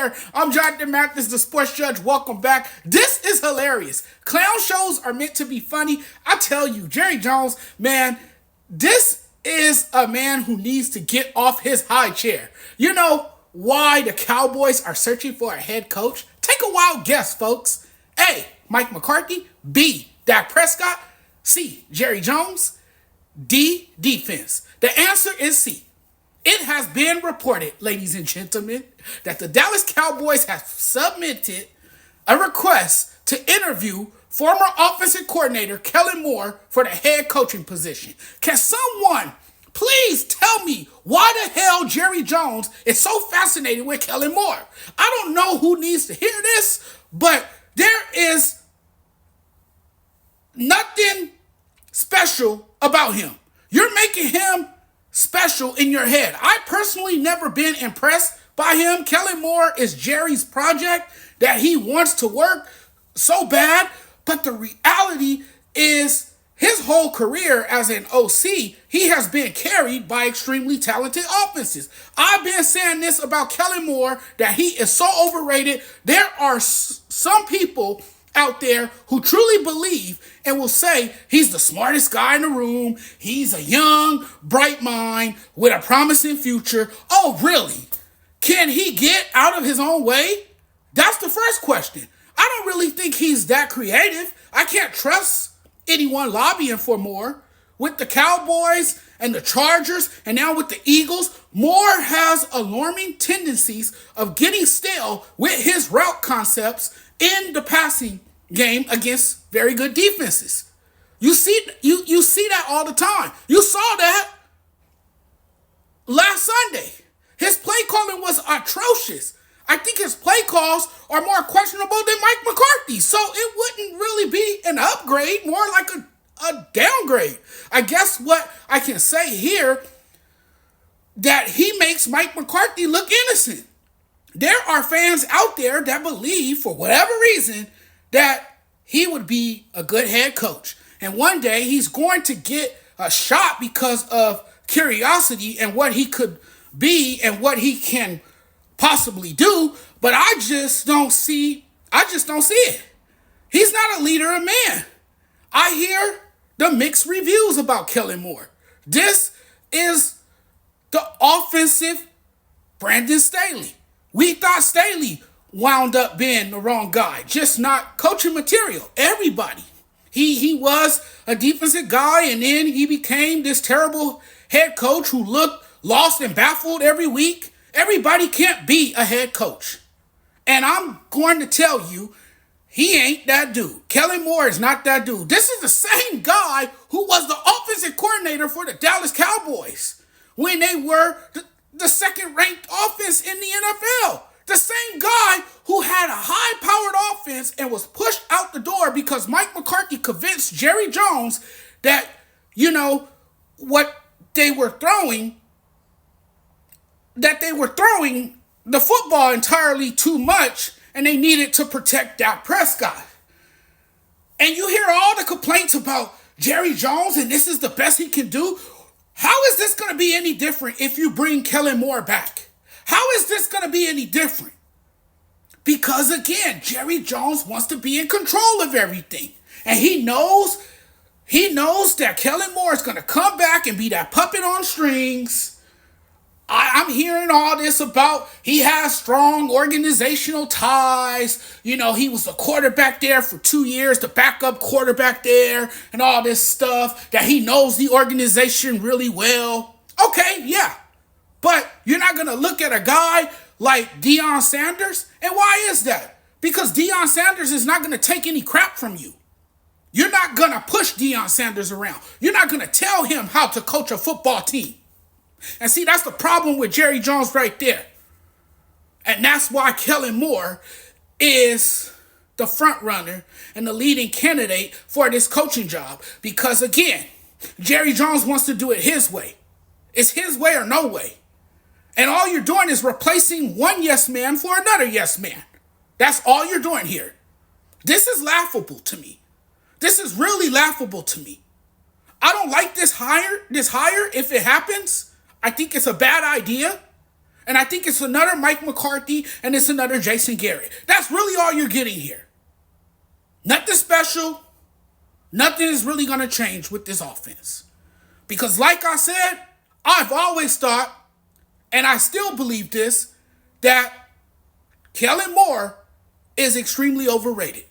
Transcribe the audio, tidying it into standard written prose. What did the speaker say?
there. I'm Jonathan Mathis, the sports judge. Welcome back. This is hilarious. Clown shows are meant to be funny. I tell you, Jerry Jones, man, this is a man who needs to get off his high chair. You know why the Cowboys are searching for a head coach? Take a wild guess, folks. A, Mike McCarthy. B, Dak Prescott. C, Jerry Jones. D, defense. The answer is C. It has been reported, ladies and gentlemen, that the Dallas Cowboys have submitted a request to interview former offensive coordinator Kellen Moore for the head coaching position. Can someone please tell me why the hell Jerry Jones is so fascinated with Kellen Moore? I don't know who needs to hear this, but there is nothing special about him. You're making him special in your head. I personally never been impressed by him. Kellen Moore is Jerry's project that he wants to work so bad, but the reality is his whole career as an OC, he has been carried by extremely talented offenses. I've been saying this about Kellen Moore, that he is so overrated. There are some people out there who truly believe and will say he's the smartest guy in the room. He's a young, bright mind with a promising future. Oh, really? Can he get out of his own way? That's the first question. I don't really think he's that creative. I can't trust anyone lobbying for more. With the Cowboys and the Chargers and now with the Eagles, Moore has alarming tendencies of getting stale with his route concepts in the passing game against very good defenses. You see that all the time. You saw that last Sunday. His play calling was atrocious. I think his play calls are more questionable than Mike McCarthy. So it wouldn't really be an upgrade, more like a downgrade. I guess what I can say here, that he makes Mike McCarthy look innocent. There are fans out there that believe, for whatever reason, that he would be a good head coach. And one day he's going to get a shot because of curiosity and what he could be and what he can possibly do. But I just don't see it. He's not a leader of man. I hear the mixed reviews about Kellen Moore. This is the offensive Brandon Staley. We thought Staley wound up being the wrong guy, just not coaching material. Everybody. He was a defensive guy, and then he became this terrible head coach who looked lost and baffled every week. Everybody can't be a head coach. And I'm going to tell you, he ain't that dude. Kellen Moore is not that dude. This is the same guy who was the offensive coordinator for the Dallas Cowboys when they were the second-ranked offense in the NFL. The same guy who had a high-powered offense and was pushed out the door because Mike McCarthy convinced Jerry Jones that, what they were throwing, the football entirely too much, and they needed to protect Dak Prescott. And you hear all the complaints about Jerry Jones and this is the best he can do. How is this going to be any different if you bring Kellen Moore back? How is this going to be any different? Because again, Jerry Jones wants to be in control of everything. And he knows that Kellen Moore is going to come back and be that puppet on strings. I'm hearing all this about he has strong organizational ties. He was the quarterback there for 2 years, the backup quarterback there, and all this stuff, that he knows the organization really well. Okay, yeah. But you're not going to look at a guy like Deion Sanders. And why is that? Because Deion Sanders is not going to take any crap from you. You're not going to push Deion Sanders around. You're not going to tell him how to coach a football team. And see, that's the problem with Jerry Jones right there. And that's why Kellen Moore is the front runner and the leading candidate for this coaching job. Because again, Jerry Jones wants to do it his way. It's his way or no way. And all you're doing is replacing one yes man for another yes man. That's all you're doing here. This is laughable to me. This is really laughable to me. I don't like this hire if it happens. I think it's a bad idea. And I think it's another Mike McCarthy and it's another Jason Garrett. That's really all you're getting here. Nothing special. Nothing is really going to change with this offense. Because like I said, I've always thought, and I still believe this, that Kellen Moore is extremely overrated.